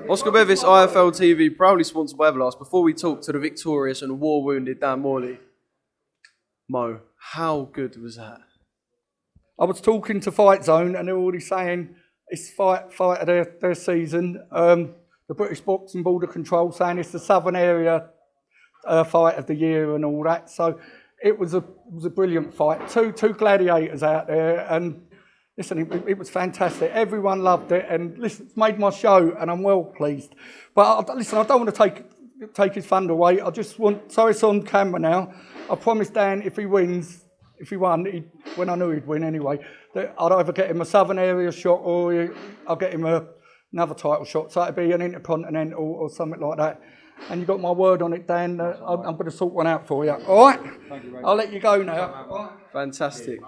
Oscar Bevis, IFL TV, proudly sponsored by Everlast. Before we talk to the victorious and war-wounded Dan Morley, Mo, how good was that? I was talking to Fight Zone and they're already saying it's fight of their season. The British Boxing Border Control saying it's the Southern Area fight of the year and all that. So it was a brilliant fight. Two gladiators out there, and listen, it was fantastic. Everyone loved it, and listen, it's made my show, and I'm well pleased. But listen, I don't want to take his thunder away. I just want, so it's on camera now. I promised Dan if he won, when I knew he'd win anyway, that I'd either get him a Southern Area shot or I'll get him another title shot. So it'd be an Intercontinental or something like that. And you got my word on it, Dan. I'm going to sort one out for you. All right? Thank you, I'll let you go now. Fantastic.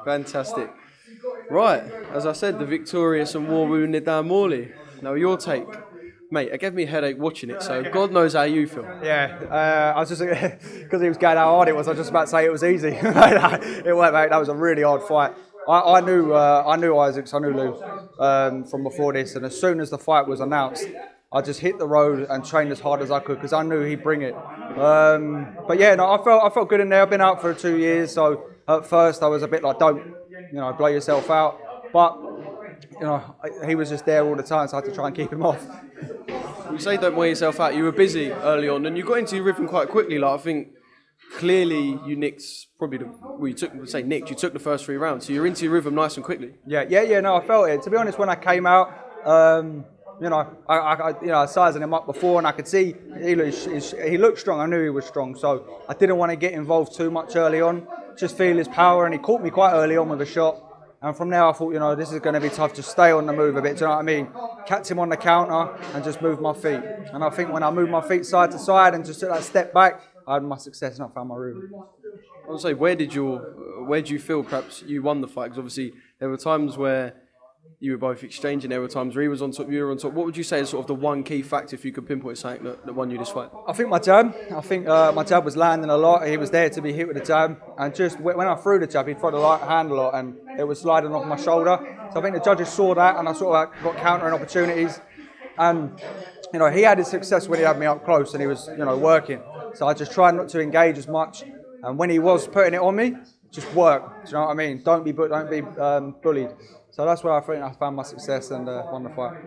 Right, as I said, the victorious and war-wounded Dan Morley. Now, your take. Mate, it gave me a headache watching it, so God knows how you feel. Yeah, I was just, because he was going how hard it was, I was just about to say it was easy. It weren't, mate, that was a really hard fight. I knew Isaacs, I knew Lou from before this, and as soon as the fight was announced, I just hit the road and trained as hard as I could because I knew he'd bring it. But yeah, no, I felt good in there. I've been out for 2 years, so at first I was a bit like, don't, blow yourself out. But he was just there all the time, so I had to try and keep him off. You say don't wear yourself out. You were busy early on, and you got into your rhythm quite quickly. Like I think clearly you nicked you took the first 3 rounds, so you're into your rhythm nice and quickly. Yeah. No, I felt it. To be honest, when I came out. I was sizing him up before, and I could see he looked strong. I knew he was strong, so I didn't want to get involved too much early on. Just feel his power, and he caught me quite early on with a shot. And from there, I thought, this is going to be tough. Just stay on the move a bit. Do you know what I mean? Catch him on the counter and just move my feet. And I think when I moved my feet side to side and just took that step back, I had my success and I found my rhythm. I would say, where do you feel perhaps you won the fight? Because obviously there were times where you were both exchanging. There were times where he was on top, you were on top. What would you say is sort of the one key factor, if you could pinpoint something that won you this fight? I think my jab. My jab was landing a lot. He was there to be hit with the jab. And just when I threw the jab, he threw the right hand a lot and it was sliding off my shoulder. So I think the judges saw that and I sort of got countering opportunities. And, he had his success when he had me up close and he was, working. So I just tried not to engage as much. And when he was putting it on me, just work. Do you know what I mean? Don't be bullied. So that's where I think I found my success and won the fight.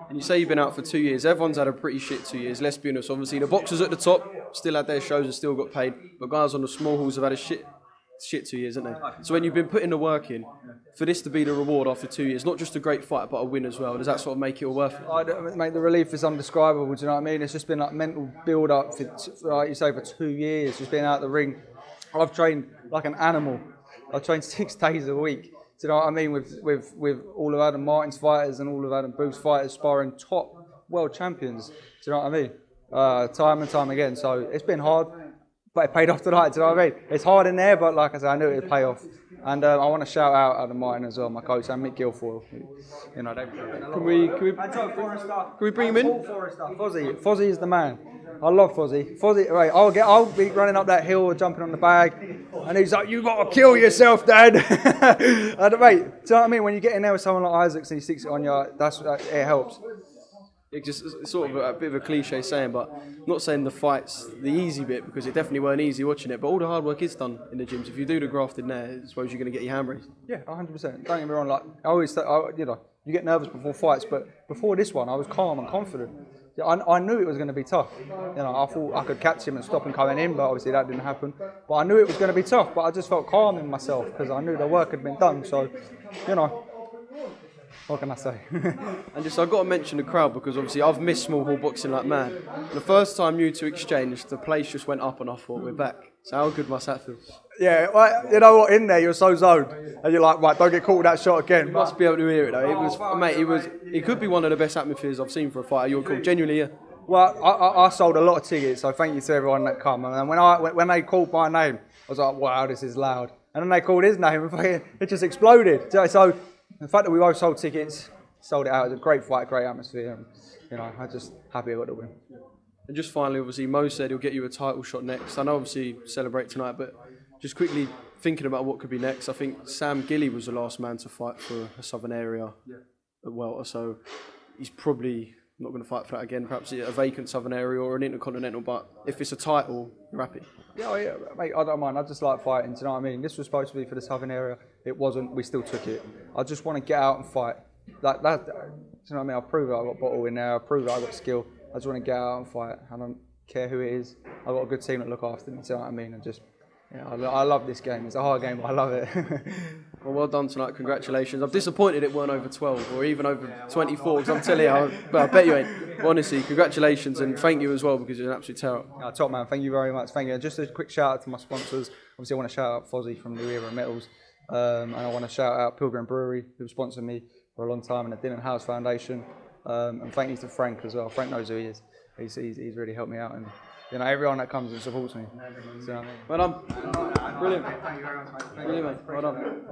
And you say you've been out for 2 years. Everyone's had a pretty shit 2 years, let's be honest. Obviously, the boxers at the top still had their shows and still got paid. But guys on the small halls have had a shit 2 years, haven't they? So when you've been putting the work in, for this to be the reward after 2 years, not just a great fight, but a win as well, does that sort of make it all worth it? Mate, the relief is undescribable, do you know what I mean? It's just been like mental build-up, like you say, for 2 years, just being out of the ring. I've trained like an animal. I've trained 6 days a week. Do you know what I mean? With all of Adam Martin's fighters and all of Adam Booth's fighters sparring top world champions. Do you know what I mean? Time and time again. So it's been hard, but it paid off tonight. Do you know what I mean? It's hard in there, but like I said, I knew it would pay off. And I want to shout out Adam Martin as well, my coach, and Mick Guilfoyle. Can we bring him in? Fozzie is the man. I love Fozzie. Right, I'll be running up that hill or jumping on the bag, and he's like, "You got to kill yourself, Dad." And mate, do you know what I mean? When you get in there with someone like Isaacs and he sticks it on you, it helps. It's sort of a bit of a cliche saying, but I'm not saying the fight's the easy bit, because it definitely weren't easy watching it, but all the hard work is done in the gyms. If you do the graft in there, I suppose you're going to get your hand raised. Yeah, 100%. Don't get me wrong, like I always you get nervous before fights, but before this one I was calm and confident. I knew it was going to be tough. I thought I could catch him and stop him coming in, but obviously that didn't happen. But I knew it was going to be tough, but I just felt calm in myself because I knew the work had been done. So, what can I say? And just, I've got to mention the crowd, because obviously I've missed small hall boxing like mad. The first time you two exchanged, the place just went up and I thought, we're back. So how good must that feel? Yeah, well, you know what, in there you're so zoned. And you're like, right, don't get caught with that shot again. You must be able to hear it though. It could be one of the best atmospheres I've seen for a fighter. You're cool, genuinely, yeah. Well, I sold a lot of tickets, so thank you to everyone that come. And when they called my name, I was like, wow, this is loud. And then they called his name, and it just exploded. So the fact that we both sold tickets, sold it out, it was a great fight, great atmosphere. And, I'm just happy I got the win. And just finally, obviously, Mo said he'll get you a title shot next. I know, obviously, celebrate tonight, but just quickly thinking about what could be next, I think Sam Gilly was the last man to fight for a Southern Area at welter, so he's probably I'm not going to fight for that again. Perhaps a vacant Southern area or an Intercontinental, but if it's a title, you're happy. Yeah, mate, I don't mind. I just like fighting, do you know what I mean? This was supposed to be for the Southern area. It wasn't. We still took it. I just want to get out and fight. That, do you know what I mean? I've proved that I've got bottle in there. I've proved that I've got skill. I just want to get out and fight. I don't care who it is. I've got a good team that look after me, do you know what I mean? And just, yeah, I love this game. It's a hard game, but I love it. Well done tonight. Congratulations. I'm disappointed it weren't over 12 or even over 24 because I'm telling you, I bet you ain't. Honestly, congratulations and thank you as well because you're an absolute terror. Top man, thank you very much. Thank you. And just a quick shout out to my sponsors. Obviously, I want to shout out Fozzie from New Era Metals. And I want to shout out Pilgrim Brewery, who sponsored me for a long time, and the Dylan House Foundation. And thank you to Frank as well. Frank knows who he is. He's really helped me out. And you know, everyone that comes and supports me. So, Well done. Brilliant. Thank you very much, mate. Brilliant, mate. Well done.